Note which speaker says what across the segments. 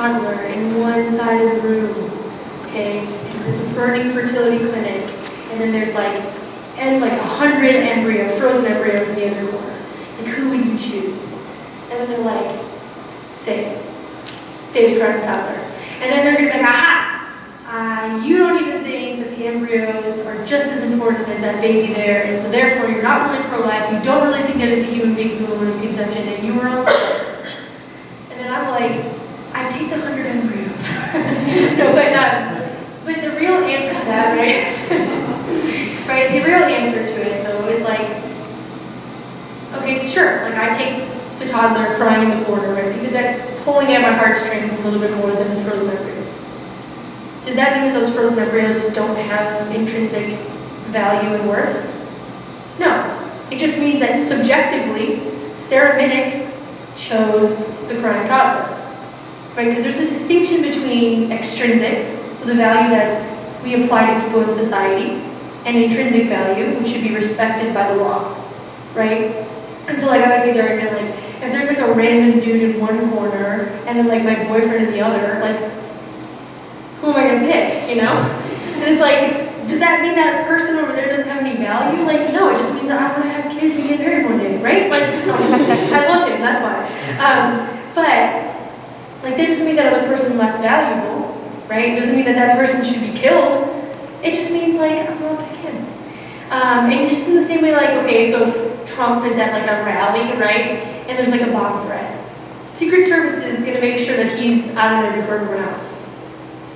Speaker 1: toddler in one side of the room, okay, and there's a burning fertility clinic, and then there's like 100 frozen embryos in the other corner. Like, who would you choose? And then they're like, say the crying toddler. And then they're gonna be like, aha! You don't even think that the embryos are just as important as that baby there, and so therefore you're not really pro-life, you don't really think that it's a human being from the moment of conception, and you were alone. And then I'm like, I take the 100 embryos. No, but the real answer to that, right? Right, the real answer to it, though, is like, okay, sure, like I take the toddler crying in the corner, right, because that's pulling at my heartstrings a little bit more than the frozen embryos. Does that mean that those frozen embryos don't have intrinsic value and worth? No. It just means that subjectively, Sarah Minnich chose the crying toddler. Right? Because there's a distinction between extrinsic, so the value that we apply to people in society, and intrinsic value, which should be respected by the law. Right? And so like I always be there again, like, if there's like a random dude in one corner, and then like my boyfriend in the other, like, who am I going to pick, you know? And it's like, does that mean that person over there doesn't have any value? Like, no, it just means that I want to have kids and get married one day, right? Like, I love him, that's why. But, like, that doesn't mean that other person is less valuable, right? It doesn't mean that that person should be killed. It just means, like, I'm going to pick him. And just in the same way, like, okay, so if Trump is at, like, a rally, right? And there's, like, a bomb threat. Secret Service is going to make sure that he's out of there before everyone else.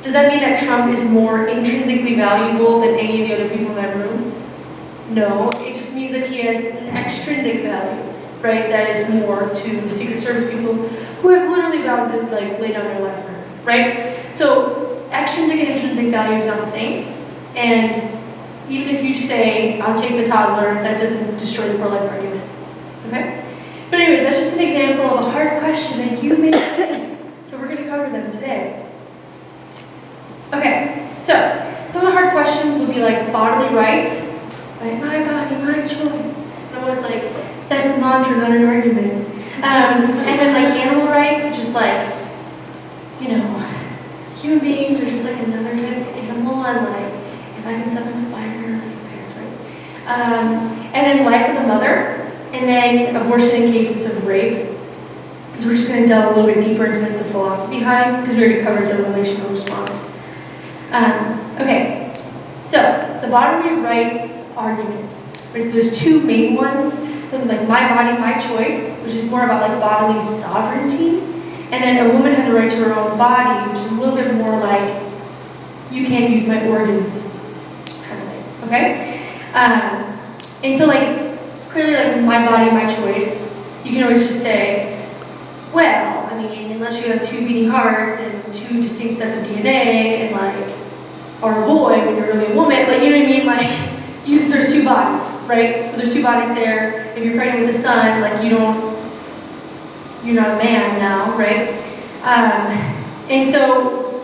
Speaker 1: Does that mean that Trump is more intrinsically valuable than any of the other people in that room? No, it just means that he has an extrinsic value, right? That is more to the Secret Service people who have literally vowed to like lay down their life for him, right? So extrinsic and intrinsic value is not the same. And even if you say, I'll take the toddler, that doesn't destroy the pro-life argument, okay? But anyways, that's just an example of a hard question that you may face. So we're going to cover them today. Okay, so some of the hard questions would be like bodily rights, right? My body, my choice. And I was like, that's a mantra, not an argument. And then like animal rights, which is like, you know, human beings are just like another type of animal, and like, if I can step on a spider, like, who cares, right? And then life of the mother, and then abortion in cases of rape. So we're just going to delve a little bit deeper into like the philosophy behind, because we already covered the relational response. Okay, so the bodily rights arguments. Right? There's two main ones. Like my body, my choice, which is more about like bodily sovereignty, and then a woman has a right to her own body, which is a little bit more like you can't use my organs, kind of thing. Okay, and so like clearly like my body, my choice. You can always just say, well, I mean, unless you have two beating hearts and two distinct sets of DNA, and like, or a boy when you're really a woman, like, you know what I mean? Like, there's two bodies, right? So there's two bodies there. If you're pregnant with a son, like, you're not a man now, right? And so,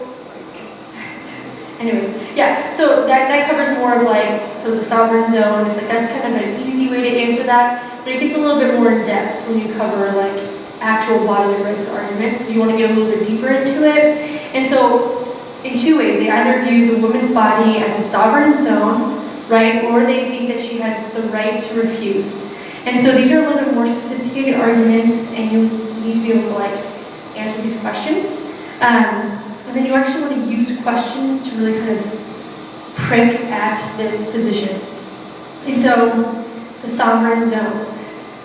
Speaker 1: anyways, yeah. So that covers more of like, so the sovereign zone is like that's kind of an easy way to answer that, but it gets a little bit more in depth when you cover like actual bodily rights arguments. You want to get a little bit deeper into it. And so in two ways, they either view the woman's body as a sovereign zone, right, or they think that she has the right to refuse. And so these are a little bit more sophisticated arguments, and you need to be able to like answer these questions. And then you actually want to use questions to really kind of prick at this position. And so the sovereign zone.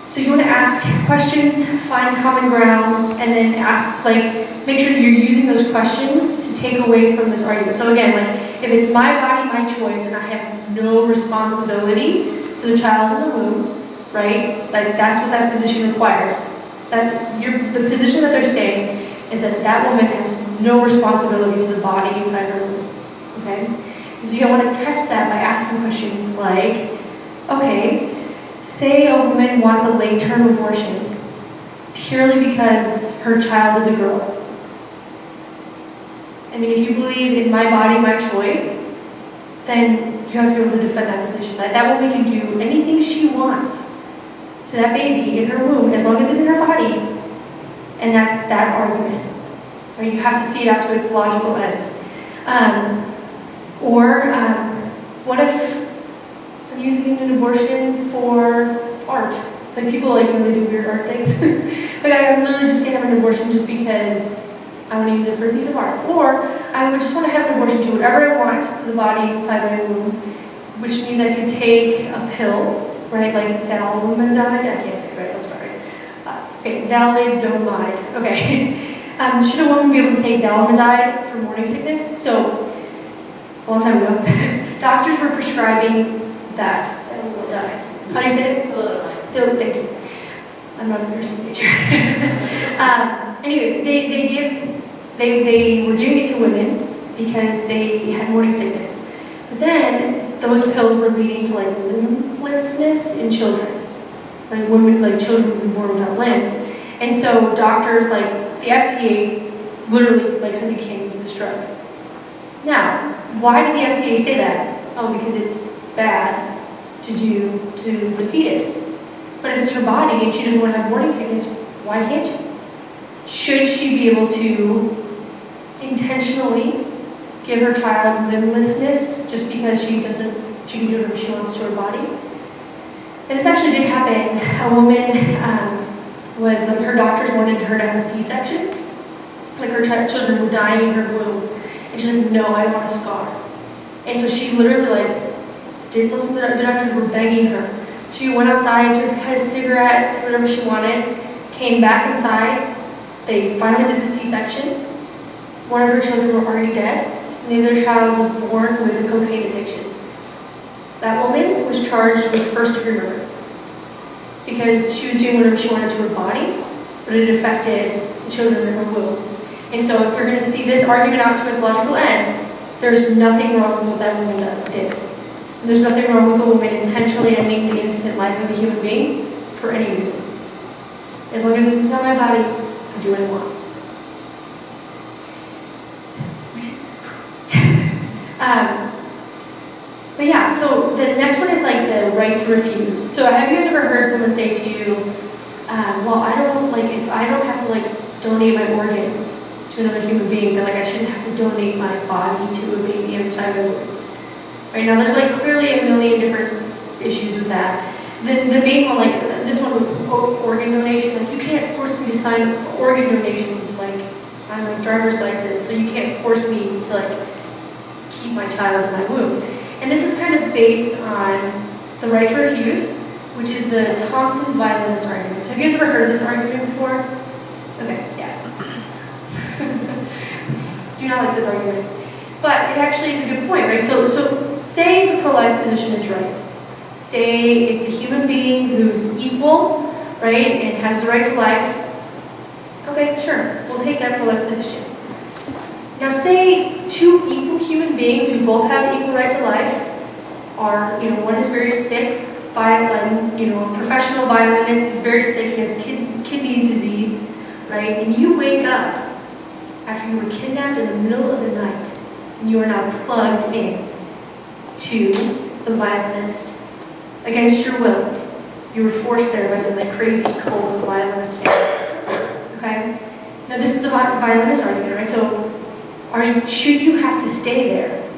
Speaker 1: So you want to ask questions, find common ground, and then ask, like, make sure that you're using those questions to take away from this argument. So again, like, if it's my body, my choice, and I have no responsibility for the child in the womb, right? Like, that's what that position requires. The position that they're saying is that that woman has no responsibility to the body inside her womb, okay? And so you want to test that by asking questions like, okay, say a woman wants a late-term abortion purely because her child is a girl. I mean, if you believe in my body, my choice, then you have to be able to defend that position. That woman can do anything she wants to that baby in her womb as long as it's in her body. And that's that argument. right? You have to see it out to its logical end. What if I'm using an abortion for art? Like people like really do weird art things. Like I'm literally just gonna have an abortion just because I want to use it for a piece of art. Or I would just want to have an abortion, do whatever I want to the body inside my womb, which means I could take a pill, right? Like thalidomide, I can't say it right, I'm sorry. Okay, thalidomide, okay. Should a woman be able to take thalidomide for morning sickness? So, a long time ago, doctors were prescribing that. Thalidomide. How do you say it? Thalidomide. Thank you. I'm not a nursing major. Anyways, they were giving it to women because they had morning sickness. But then those pills were leading to like limblessness in children. Like women, like children were born without limbs. And so doctors, like the FDA, literally like said you can't use this drug. Now, why did the FDA say that? Oh, because it's bad to do to the fetus. But if it's her body and she doesn't want to have morning sickness, why can't she? Should she be able to intentionally give her child limblessness just because she can do whatever she wants to her body? And this actually did happen. A woman was like, her doctors wanted her to have a C-section. Like her children were dying in her womb. And she's like, no, I want a scar. And so she literally like didn't listen to the doctors were begging her. She went outside, had a cigarette, did whatever she wanted, came back inside. They finally did the C-section. One of her children were already dead, and the other child was born with a cocaine addiction. That woman was charged with first-degree murder because she was doing whatever she wanted to her body, but it affected the children in her womb. And so if you're going to see this argument out to its logical end, there's nothing wrong with what that woman did. And there's nothing wrong with a woman intentionally ending the innocent life of a human being for any reason. As long as it's inside my body, I do what I want. Which is crazy. But yeah, so the next one is like the right to refuse. So have you guys ever heard someone say to you, well, if I don't have to like donate my organs to another human being, then like I shouldn't have to donate my body to a baby inside my womb. Right now, there's like clearly a million different issues with that. The main one, like this one with organ donation, like you can't force me to sign organ donation, like on my driver's license, so you can't force me to like keep my child in my womb. And this is kind of based on the right to refuse, which is the Thompson's violinist argument. So have you guys ever heard of this argument before? Okay, yeah. Do not like this argument. But it actually is a good point, right? So say the pro-life position is right. Say it's a human being who's equal, right, and has the right to life. Okay, sure, we'll take that pro-life position. Now say two equal human beings who both have the equal right to life are, one is very sick, a professional violinist is very sick, he has kidney disease, right, and you wake up after you were kidnapped in the middle of the night, and you are now plugged in to the violinist against your will. You were forced there by some like crazy cult of violinist fans. Okay? Now this is the violinist argument, right? So should you have to stay there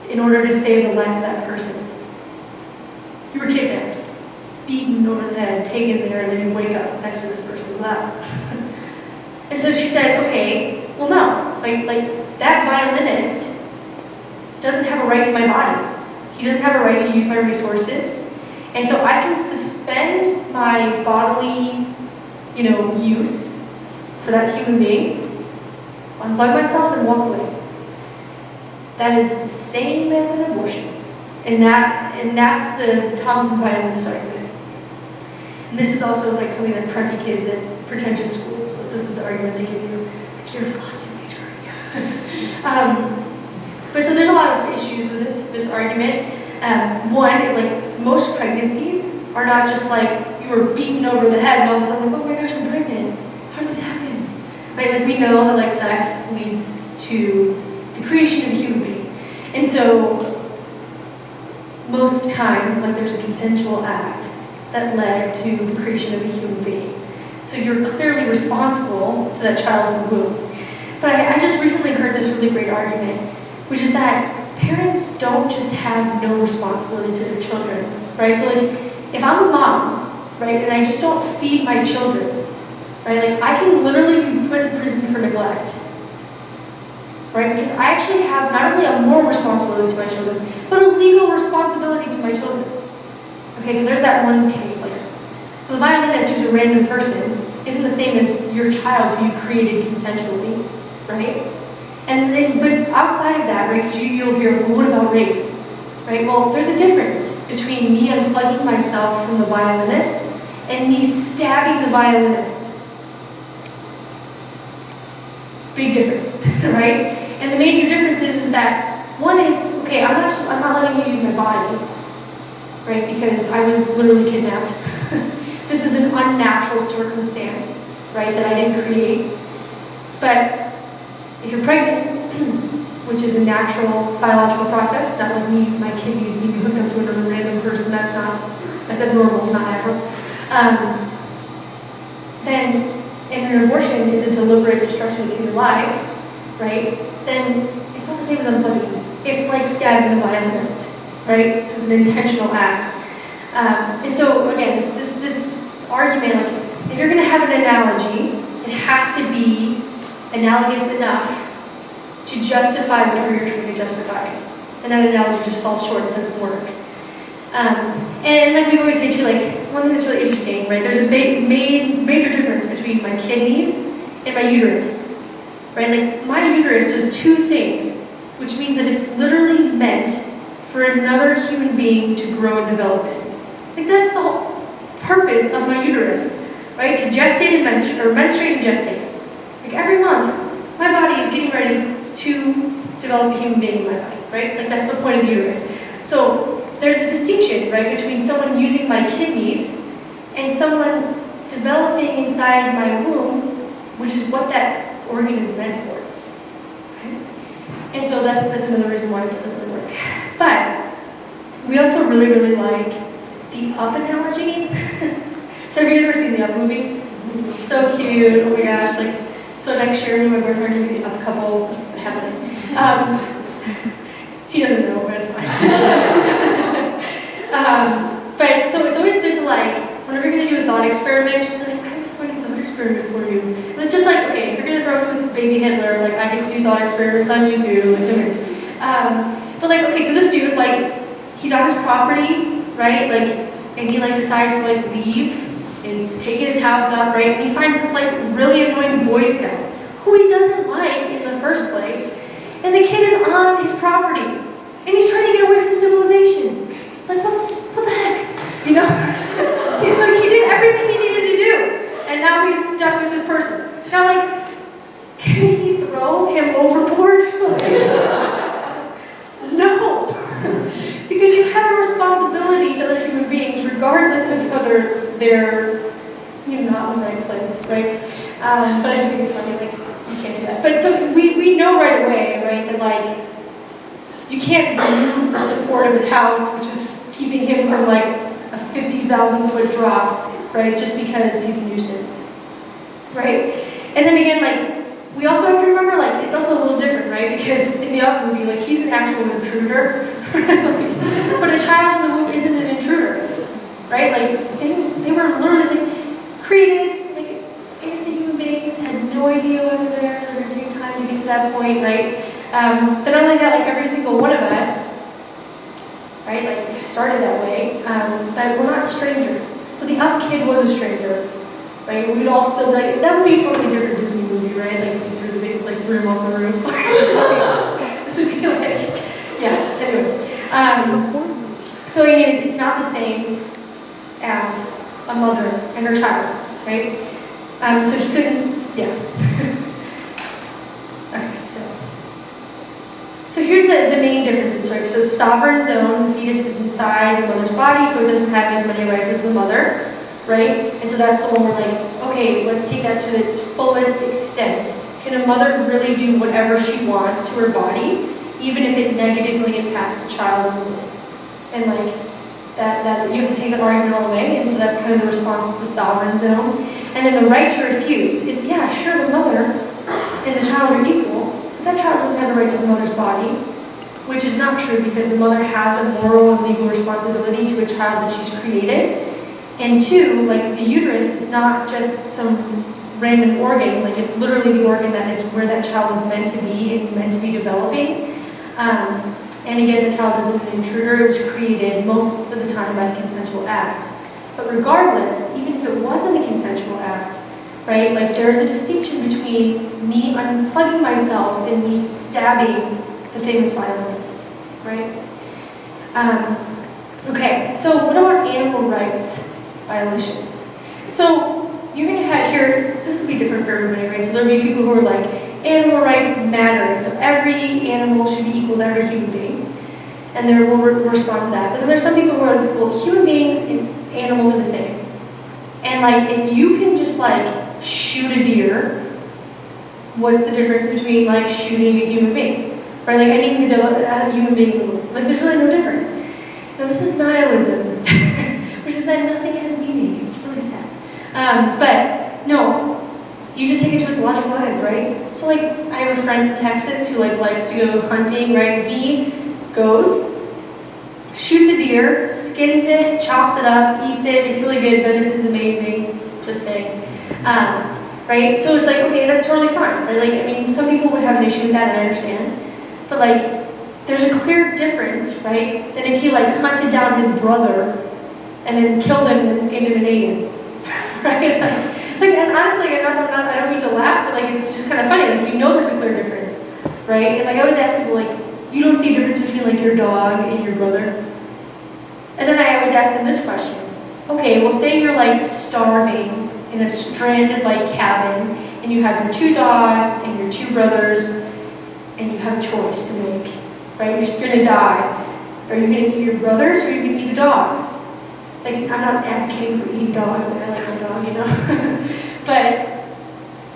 Speaker 1: in order to save the life of that person? You were kidnapped, beaten over the head, taken there, and then you wake up next to this person. Wow. And so she says, okay, well no, like that violinist doesn't have a right to my body. He doesn't have a right to use my resources. And so I can suspend my bodily, use for that human being, unplug myself and walk away. That is the same as an abortion. And that's the Thompson's violinist argument. And this is also like something that preppy kids at pretentious schools, this is the argument they give you. It's like, you're a philosophy major, aren't you? But so there's a lot of issues with this argument. One is like most pregnancies are not just like you were beaten over the head and all of a sudden like, oh my gosh, I'm pregnant. How did this happen? Right? Like we know that like sex leads to the creation of a human being. And so most time, like there's a consensual act that led to the creation of a human being. So you're clearly responsible to that child in the womb. But I just recently heard this really great argument, which is that parents don't just have no responsibility to their children, right? So like, if I'm a mom, right, and I just don't feed my children, right, like I can literally be put in prison for neglect, right? Because I actually have not only a moral responsibility to my children, but a legal responsibility to my children. Okay, so there's that one case, like, so the violinist who's a random person isn't the same as your child who you created consensually, right? And then, but outside of that, right, because you'll hear, well, what about rape? Right, well, there's a difference between me unplugging myself from the violinist and me stabbing the violinist. Big difference, right? And the major difference is that one is, okay, I'm not letting you use my body, right? Because I was literally kidnapped. This is an unnatural circumstance, right, that I didn't create. But if you're pregnant, which is a natural biological process, not like me, my kidneys being hooked up to another random person, that's abnormal, not natural. Then, and an abortion is a deliberate destruction of human life, right? Then it's not the same as unplugging. It's like stabbing the violinist, right? So it's an intentional act. And so again, this argument, like, if you're going to have an analogy, it has to be analogous enough to justify whatever you're trying to justify. And that analogy just falls short, it doesn't work. And like we always say too, like, one thing that's really interesting, right, there's a major difference between my kidneys and my uterus, right? Like, my uterus does two things, which means that it's literally meant for another human being to grow and develop in. Like, that's the whole purpose of my uterus, right? To gestate and menstruate, or menstruate and gestate. Like, every month, my body is getting ready to develop a human being in my body, right? Like, that's the point of the uterus. So there's a distinction, right, between someone using my kidneys and someone developing inside my womb, which is what that organ is meant for. Okay? And so that's another reason why it doesn't really work. But we also really, really like the Up analogy. So have you ever seen the Up movie? So cute, oh my gosh, like, so next year, me and my boyfriend are going to be the Up couple. It's happening. He doesn't know, but it's fine. But so it's always good to, like, whenever you're going to do a thought experiment, just be like, I have a funny thought experiment for you. And it's just like, okay, if you're going to throw me with baby Hitler, like, I can do thought experiments on YouTube. But like, okay, so this dude, like, he's on his property, right? Like, and he, like, decides to, like, leave. And he's taking his house up, right? And he finds this, like, really annoying Boy Scout who he doesn't like in the first place. And the kid is on his property. And he's trying to get away from civilization. Like, what the heck? You know? Like, he did everything he needed to do. And now he's stuck with this person. Now, like, can he throw him overboard? No. Because you have a responsibility to other human beings, regardless of whether they're, you know, not in the right place, right? But I just think it's funny, like, you can't do that. But so we know right away, right, that, like, you can't remove the support of his house, which is keeping him from, like, a 50,000-foot drop, right, just because he's a nuisance, right? And then again, like, we also have to remember, like, it's also a little different, right? Because in the Up movie, like, he's an actual intruder, like, but a child in the womb isn't an intruder, right? Like, they were literally, like, created, like, innocent human beings, had no idea whether they're going to take time to get to that point, right? But not only that, like, every single one of us, right, like, started that way, that we're not strangers. So the Up kid was a stranger, right? We'd all still, like, that would be a totally different Disney movie, right? Like, threw him off the roof. This would be like, yeah, anyways. So anyways, it's not the same as a mother and her child, right? So he couldn't, yeah. Okay, so here's the main differences, right? So sovereign zone, the fetus is inside the mother's body, so it doesn't have as many rights as the mother, right? And so that's the one where, like, okay, let's take that to its fullest extent. Can a mother really do whatever she wants to her body, even if it negatively impacts the child in the womb? And, like, that you have to take that argument all the way, and so that's kind of the response to the sovereign zone. And then the right to refuse is, yeah, sure, the mother and the child are equal, but that child doesn't have the right to the mother's body, which is not true because the mother has a moral and legal responsibility to a child that she's created. And two, like the uterus is not just some random organ, like it's literally the organ that is where that child is meant to be and meant to be developing. And again, the child isn't an intruder, it was created most of the time by a consensual act. But regardless, even if it wasn't a consensual act, right, like there's a distinction between me unplugging myself and me stabbing the famous violinist, right? Okay, so what about animal rights violations? So you're going to have here, this will be different for everybody, right? So there'll be people who are like, animal rights matter, and so every animal should be equal to every human being. And they will respond to that. But then there's some people who are like, well, human beings and animals are the same. And like, if you can just like shoot a deer, what's the difference between like shooting a human being? Right, like any human being in the world. Like there's really no difference. Now this is nihilism, which is that nothing has meaning. It's really sad. But no, you just take it to its logical end, right? So like, I have a friend in Texas who like likes to go hunting, right? He goes, shoots a deer, skins it, chops it up, eats it. It's really good. Venison's amazing. Just saying. Right? So it's like, okay, that's totally fine. Right? Like, I mean, some people would have an issue with that, and I understand. But like, there's a clear difference, right? Than if he like hunted down his brother and then killed him and skinned him and ate him. Right? Like, and honestly, I don't mean to laugh, but like, it's just kind of funny. Like, you know, there's a clear difference, right? And like, I always ask people, like, you don't see a difference between like your dog and your brother? And then I always ask them this question. Okay, well, say you're like starving in a stranded like cabin, and you have your 2 dogs and your 2 brothers, and you have a choice to make, right? You're gonna die. Are you gonna eat your brothers, or are you gonna eat the dogs? Like, I'm not advocating for eating dogs, like I like my dog, you know? But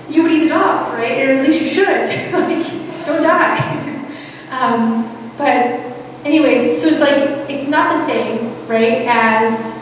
Speaker 1: you would eat the dogs, right? Or at least you should. Like, don't die. But anyways, so it's like, it's not the same, right, as